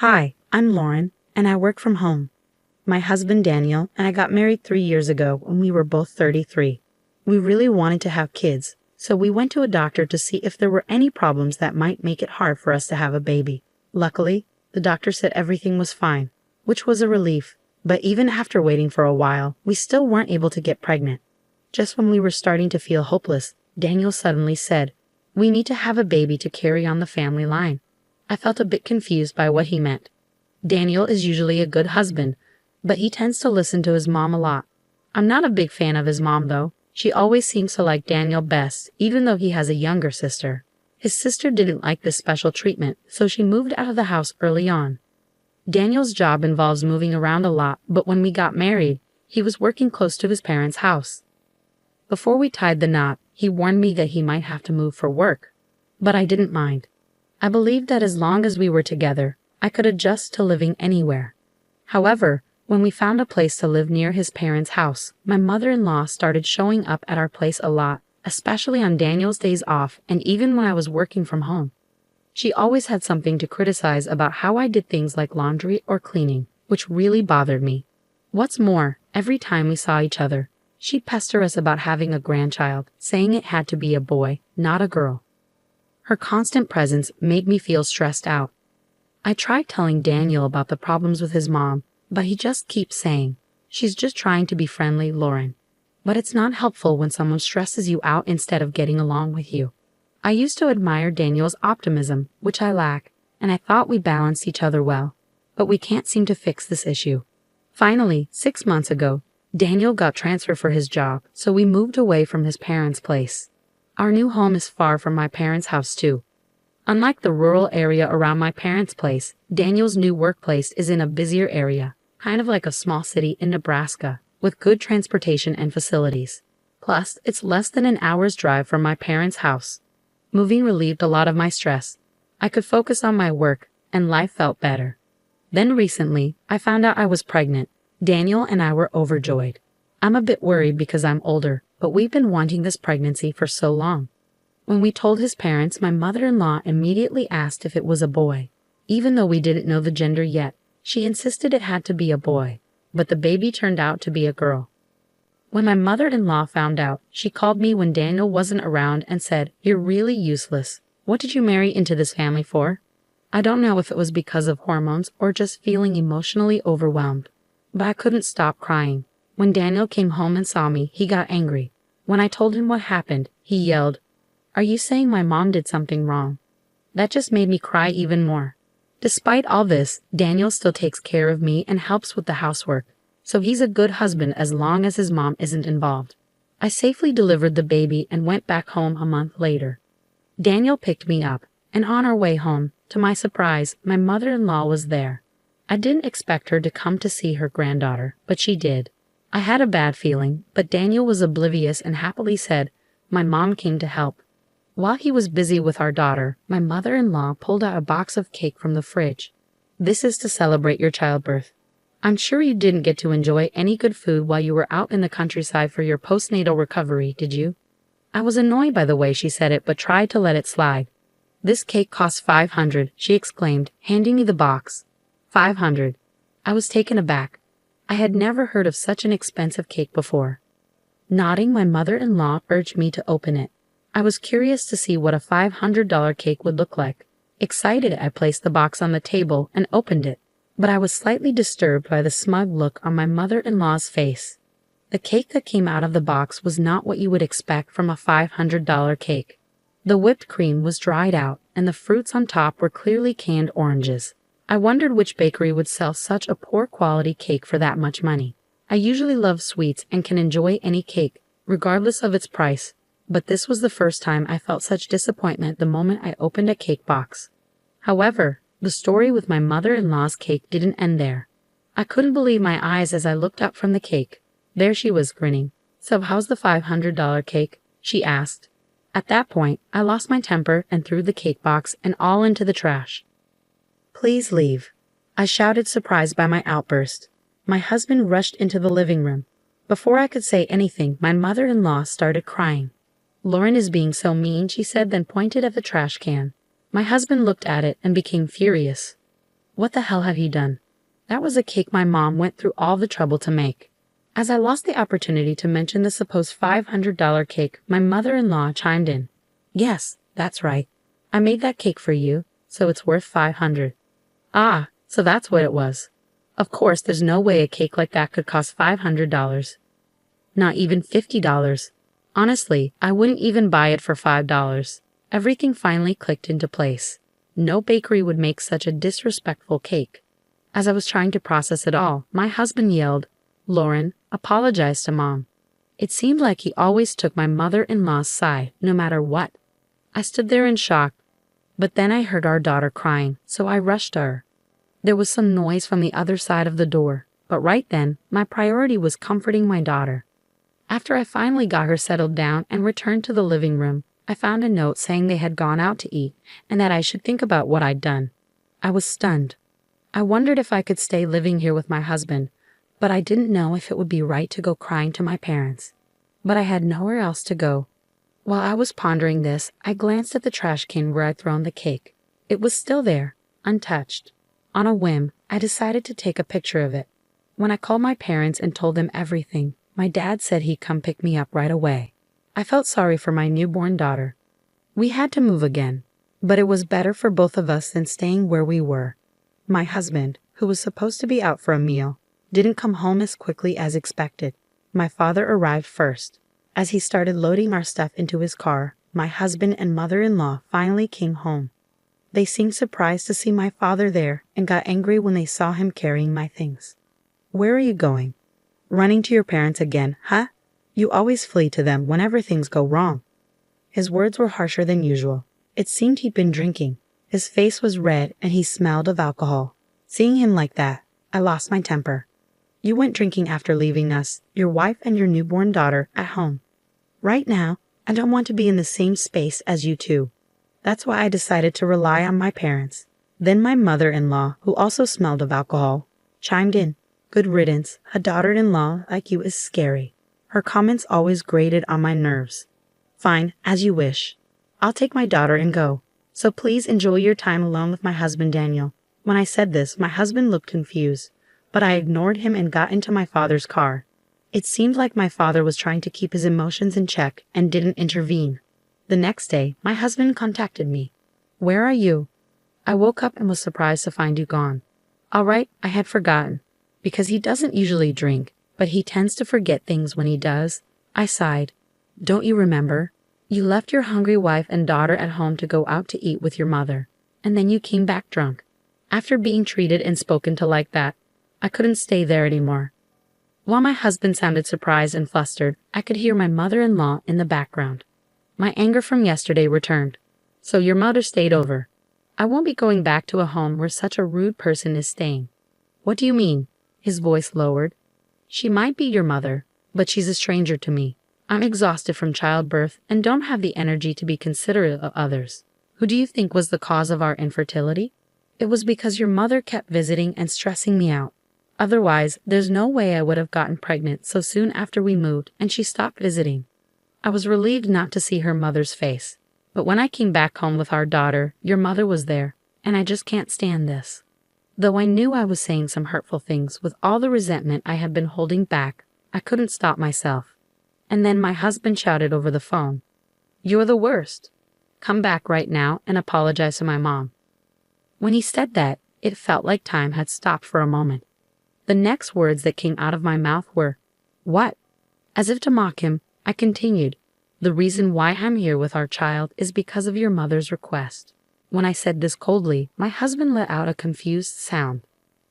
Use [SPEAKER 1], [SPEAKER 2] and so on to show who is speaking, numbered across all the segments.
[SPEAKER 1] Hi, I'm Lauren, and I work from home. My husband Daniel and I got married 3 years ago when we were both 33. We really wanted to have kids, so we went to a doctor to see if there were any problems that might make it hard for us to have a baby. Luckily, the doctor said everything was fine, which was a relief, but even after waiting for a while, we still weren't able to get pregnant. Just when we were starting to feel hopeless, Daniel suddenly said, "We need to have a baby to carry on the family line." I felt a bit confused by what he meant. Daniel is usually a good husband, but he tends to listen to his mom a lot. I'm not a big fan of his mom though. She always seems to like Daniel best, even though he has a younger sister. His sister didn't like this special treatment, so she moved out of the house early on. Daniel's job involves moving around a lot, but when we got married, he was working close to his parents' house. Before we tied the knot, he warned me that he might have to move for work, but I didn't mind. I believed that as long as we were together, I could adjust to living anywhere. However, when we found a place to live near his parents' house, my mother-in-law started showing up at our place a lot, especially on Daniel's days off and even when I was working from home. She always had something to criticize about how I did things like laundry or cleaning, which really bothered me. What's more, every time we saw each other, she'd pester us about having a grandchild, saying it had to be a boy, not a girl. Her constant presence made me feel stressed out. I tried telling Daniel about the problems with his mom, but he just keeps saying, "She's just trying to be friendly, Lauren." But it's not helpful when someone stresses you out instead of getting along with you. I used to admire Daniel's optimism, which I lack, and I thought we balanced each other well. But we can't seem to fix this issue. Finally, 6 months ago, Daniel got transferred for his job, so we moved away from his parents' place. Our new home is far from my parents' house too. Unlike the rural area around my parents' place, Daniel's new workplace is in a busier area, kind of like a small city in Nebraska, with good transportation and facilities. Plus, it's less than an hour's drive from my parents' house. Moving relieved a lot of my stress. I could focus on my work, and life felt better. Then recently, I found out I was pregnant. Daniel and I were overjoyed. I'm a bit worried because I'm older, but we've been wanting this pregnancy for so long. When we told his parents, my mother-in-law immediately asked if it was a boy. Even though we didn't know the gender yet, she insisted it had to be a boy, but the baby turned out to be a girl. When my mother-in-law found out, she called me when Daniel wasn't around and said, "You're really useless. What did you marry into this family for?" I don't know if it was because of hormones or just feeling emotionally overwhelmed, but I couldn't stop crying. When Daniel came home and saw me, he got angry. When I told him what happened, he yelled, "Are you saying my mom did something wrong?" That just made me cry even more. Despite all this, Daniel still takes care of me and helps with the housework, so he's a good husband as long as his mom isn't involved. I safely delivered the baby and went back home a month later. Daniel picked me up, and on our way home, to my surprise, my mother-in-law was there. I didn't expect her to come to see her granddaughter, but she did. I had a bad feeling, but Daniel was oblivious and happily said, "My mom came to help." While he was busy with our daughter, my mother-in-law pulled out a box of cake from the fridge. "This is to celebrate your childbirth. I'm sure you didn't get to enjoy any good food while you were out in the countryside for your postnatal recovery, did you?" I was annoyed by the way she said it, but tried to let it slide. "This cake costs $500, she exclaimed, handing me the box. $500. I was taken aback. I had never heard of such an expensive cake before. Nodding, my mother-in-law urged me to open it. I was curious to see what a $500 cake would look like. Excited, I placed the box on the table and opened it, but I was slightly disturbed by the smug look on my mother-in-law's face. The cake that came out of the box was not what you would expect from a $500 cake. The whipped cream was dried out, and the fruits on top were clearly canned oranges. I wondered which bakery would sell such a poor quality cake for that much money. I usually love sweets and can enjoy any cake, regardless of its price, but this was the first time I felt such disappointment the moment I opened a cake box. However, the story with my mother-in-law's cake didn't end there. I couldn't believe my eyes as I looked up from the cake. There she was grinning. "So how's the $500 cake?" she asked. At that point, I lost my temper and threw the cake box and all into the trash. "Please leave," I shouted, surprised by my outburst. My husband rushed into the living room. Before I could say anything, my mother-in-law started crying. "Lauren is being so mean," she said, then pointed at the trash can. My husband looked at it and became furious. What the hell have you done? That was a cake my mom went through all the trouble to make. As I lost the opportunity to mention the supposed $500 cake, my mother-in-law chimed in. Yes, that's right. I made that cake for you, so it's worth $500. Ah, so that's what it was. Of course, there's no way a cake like that could cost $500. Not even $50. Honestly, I wouldn't even buy it for $5. Everything finally clicked into place. No bakery would make such a disrespectful cake. As I was trying to process it all, my husband yelled, Lauren, apologize to Mom. It seemed like he always took my mother-in-law's side, no matter what. I stood there in shock, but then I heard our daughter crying, so I rushed to her. There was some noise from the other side of the door, but right then, my priority was comforting my daughter. After I finally got her settled down and returned to the living room, I found a note saying they had gone out to eat and that I should think about what I'd done. I was stunned. I wondered if I could stay living here with my husband, but I didn't know if it would be right to go crying to my parents. But I had nowhere else to go. While I was pondering this, I glanced at the trash can where I'd thrown the cake. It was still there, untouched. On a whim, I decided to take a picture of it. When I called my parents and told them everything, my dad said he'd come pick me up right away. I felt sorry for my newborn daughter. We had to move again, but it was better for both of us than staying where we were. My husband, who was supposed to be out for a meal, didn't come home as quickly as expected. My father arrived first. As he started loading our stuff into his car, my husband and mother-in-law finally came home. They seemed surprised to see my father there and got angry when they saw him carrying my things. Where are you going? Running to your parents again, huh? You always flee to them whenever things go wrong. His words were harsher than usual. It seemed he'd been drinking. His face was red and he smelled of alcohol. Seeing him like that, I lost my temper. You went drinking after leaving us, your wife and your newborn daughter, at home. Right now, I don't want to be in the same space as you two. That's why I decided to rely on my parents. Then my mother-in-law, who also smelled of alcohol, chimed in. Good riddance, a daughter-in-law like you is scary. Her comments always grated on my nerves. Fine, as you wish. I'll take my daughter and go. So please enjoy your time alone with my husband Daniel. When I said this, my husband looked confused, but I ignored him and got into my father's car. It seemed like my father was trying to keep his emotions in check and didn't intervene. The next day, my husband contacted me. Where are you? I woke up and was surprised to find you gone. All right, I had forgotten. Because he doesn't usually drink, but he tends to forget things when he does. I sighed. Don't you remember? You left your hungry wife and daughter at home to go out to eat with your mother, and then you came back drunk. After being treated and spoken to like that, I couldn't stay there anymore. While my husband sounded surprised and flustered, I could hear my mother-in-law in the background. My anger from yesterday returned. So your mother stayed over. I won't be going back to a home where such a rude person is staying. What do you mean? His voice lowered. She might be your mother, but she's a stranger to me. I'm exhausted from childbirth and don't have the energy to be considerate of others. Who do you think was the cause of our infertility? It was because your mother kept visiting and stressing me out. Otherwise, there's no way I would have gotten pregnant so soon after we moved and she stopped visiting. I was relieved not to see her mother's face. But when I came back home with our daughter, your mother was there, and I just can't stand this. Though I knew I was saying some hurtful things with all the resentment I had been holding back, I couldn't stop myself. And then my husband shouted over the phone, You're the worst. Come back right now and apologize to my mom. When he said that, it felt like time had stopped for a moment. The next words that came out of my mouth were, What? As if to mock him, I continued, The reason why I'm here with our child is because of your mother's request. When I said this coldly, my husband let out a confused sound.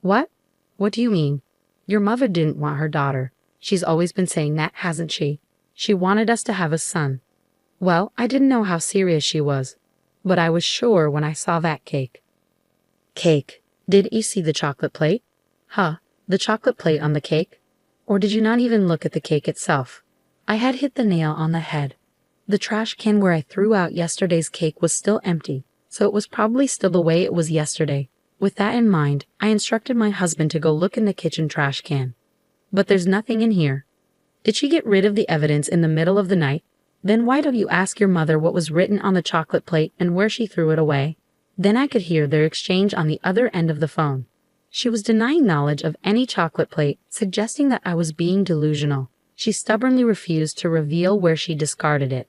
[SPEAKER 1] What? What do you mean? Your mother didn't want her daughter. She's always been saying that, hasn't she? She wanted us to have a son. Well, I didn't know how serious she was, but I was sure when I saw that cake. Cake. Did you see the chocolate plate? Huh, the chocolate plate on the cake? Or did you not even look at the cake itself? I had hit the nail on the head. The trash can where I threw out yesterday's cake was still empty, so it was probably still the way it was yesterday. With that in mind, I instructed my husband to go look in the kitchen trash can. But there's nothing in here. Did she get rid of the evidence in the middle of the night? Then why don't you ask your mother what was written on the chocolate plate and where she threw it away? Then I could hear their exchange on the other end of the phone. She was denying knowledge of any chocolate plate, suggesting that I was being delusional. She stubbornly refused to reveal where she discarded it.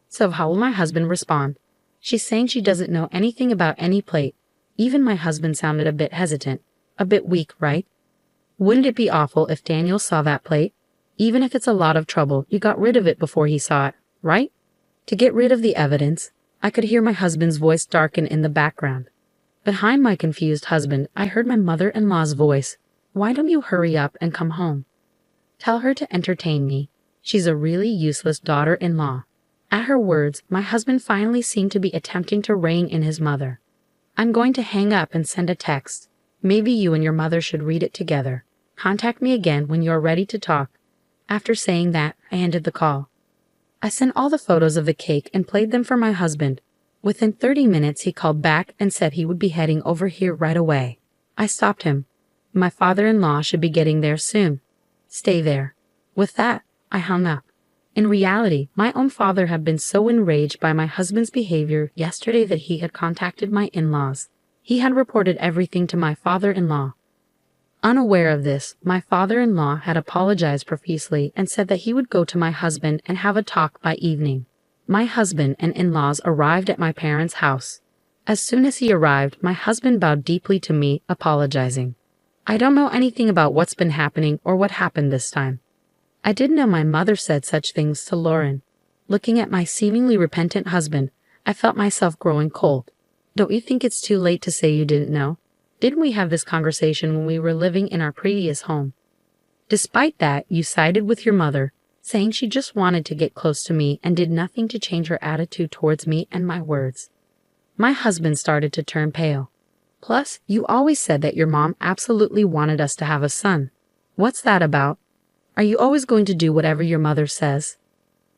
[SPEAKER 1] So how will my husband respond? She's saying she doesn't know anything about any plate. Even my husband sounded a bit hesitant. A bit weak, right? Wouldn't it be awful if Daniel saw that plate? Even if it's a lot of trouble, you got rid of it before he saw it, right? To get rid of the evidence, I could hear my husband's voice darken in the background. Behind my confused husband, I heard my mother-in-law's voice. Why don't you hurry up and come home? Tell her to entertain me. She's a really useless daughter-in-law. At her words, my husband finally seemed to be attempting to rein in his mother. I'm going to hang up and send a text. Maybe you and your mother should read it together. Contact me again when you're ready to talk. After saying that, I ended the call. I sent all the photos of the cake and played them for my husband. Within 30 minutes, he called back and said he would be heading over here right away. I stopped him. My father-in-law should be getting there soon. Stay there. With that, I hung up. In reality, my own father had been so enraged by my husband's behavior yesterday that he had contacted my in-laws. He had reported everything to my father-in-law. Unaware of this, my father-in-law had apologized profusely and said that he would go to my husband and have a talk by evening. My husband and in-laws arrived at my parents' house. As soon as he arrived, my husband bowed deeply to me, apologizing. I don't know anything about what's been happening or what happened this time. I didn't know my mother said such things to Lauren. Looking at my seemingly repentant husband, I felt myself growing cold. Don't you think it's too late to say you didn't know? Didn't we have this conversation when we were living in our previous home? Despite that, you sided with your mother, saying she just wanted to get close to me and did nothing to change her attitude towards me and my words. My husband started to turn pale. Plus, you always said that your mom absolutely wanted us to have a son. What's that about? Are you always going to do whatever your mother says?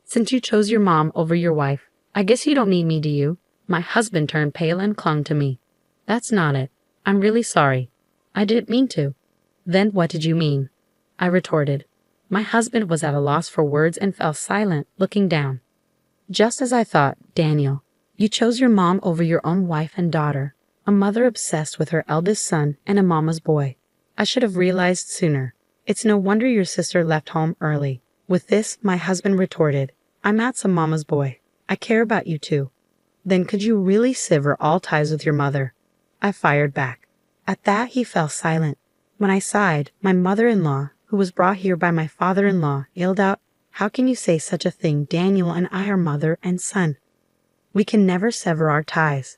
[SPEAKER 1] Since you chose your mom over your wife, I guess you don't need me, do you? My husband turned pale and clung to me. That's not it. I'm really sorry. I didn't mean to. Then what did you mean? I retorted. My husband was at a loss for words and fell silent, looking down. Just as I thought, Daniel. You chose your mom over your own wife and daughter, a mother obsessed with her eldest son and a mama's boy. I should have realized sooner. It's no wonder your sister left home early. With this, my husband retorted, I'm not some mama's boy. I care about you too. Then could you really sever all ties with your mother? I fired back. At that, he fell silent. When I sighed, my mother-in-law, who was brought here by my father-in-law, yelled out, How can you say such a thing? Daniel and I are mother and son. We can never sever our ties.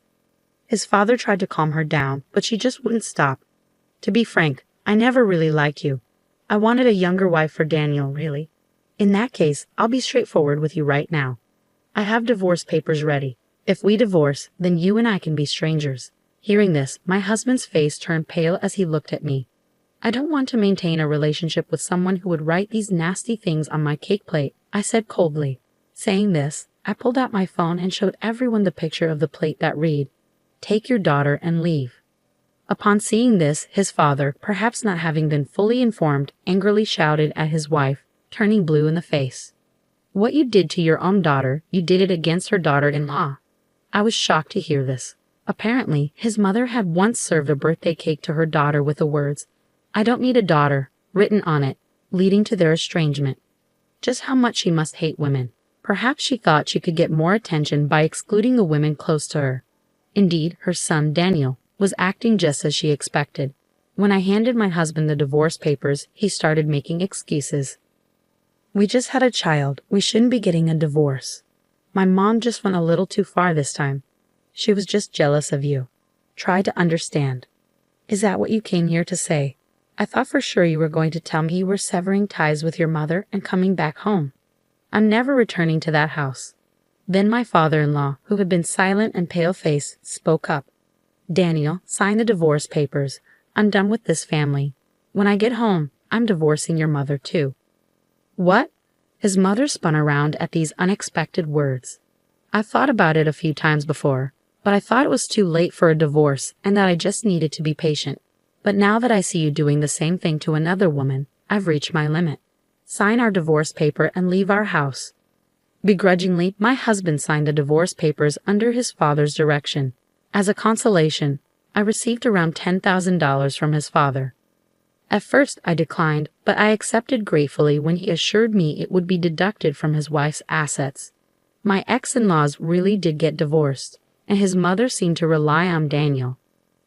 [SPEAKER 1] His father tried to calm her down, but she just wouldn't stop. To be frank, I never really liked you. I wanted a younger wife for Daniel, really. In that case, I'll be straightforward with you right now. I have divorce papers ready. If we divorce, then you and I can be strangers. Hearing this, my husband's face turned pale as he looked at me. I don't want to maintain a relationship with someone who would write these nasty things on my cake plate, I said coldly. Saying this, I pulled out my phone and showed everyone the picture of the plate that read, Take your daughter and leave. Upon seeing this, his father, perhaps not having been fully informed, angrily shouted at his wife, turning blue in the face. What you did to your own daughter, you did it against her daughter-in-law. I was shocked to hear this. Apparently, his mother had once served a birthday cake to her daughter with the words, I don't need a daughter, written on it, leading to their estrangement. Just how much she must hate women. Perhaps she thought she could get more attention by excluding the women close to her. Indeed, her son, Daniel, was acting just as she expected. When I handed my husband the divorce papers, he started making excuses. We just had a child. We shouldn't be getting a divorce. My mom just went a little too far this time. She was just jealous of you. Try to understand. Is that what you came here to say? I thought for sure you were going to tell me you were severing ties with your mother and coming back home. I'm never returning to that house. Then my father-in-law, who had been silent and pale-faced, spoke up. Daniel, sign the divorce papers. I'm done with this family. When I get home, I'm divorcing your mother too. What? His mother spun around at these unexpected words. I've thought about it a few times before, but I thought it was too late for a divorce and that I just needed to be patient. But now that I see you doing the same thing to another woman, I've reached my limit. Sign our divorce paper and leave our house. Begrudgingly, my husband signed the divorce papers under his father's direction. As a consolation, I received around $10,000 from his father. At first I declined, but I accepted gratefully when he assured me it would be deducted from his wife's assets. My ex-in-laws really did get divorced, and his mother seemed to rely on Daniel.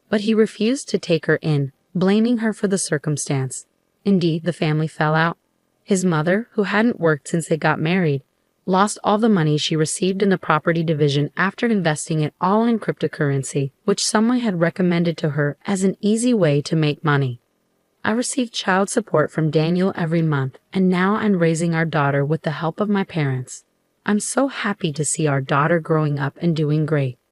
[SPEAKER 1] But he refused to take her in, blaming her for the circumstance. Indeed, the family fell out. His mother, who hadn't worked since they got married, lost all the money she received in the property division after investing it all in cryptocurrency, which someone had recommended to her as an easy way to make money. I received child support from Daniel every month, and now I'm raising our daughter with the help of my parents. I'm so happy to see our daughter growing up and doing great.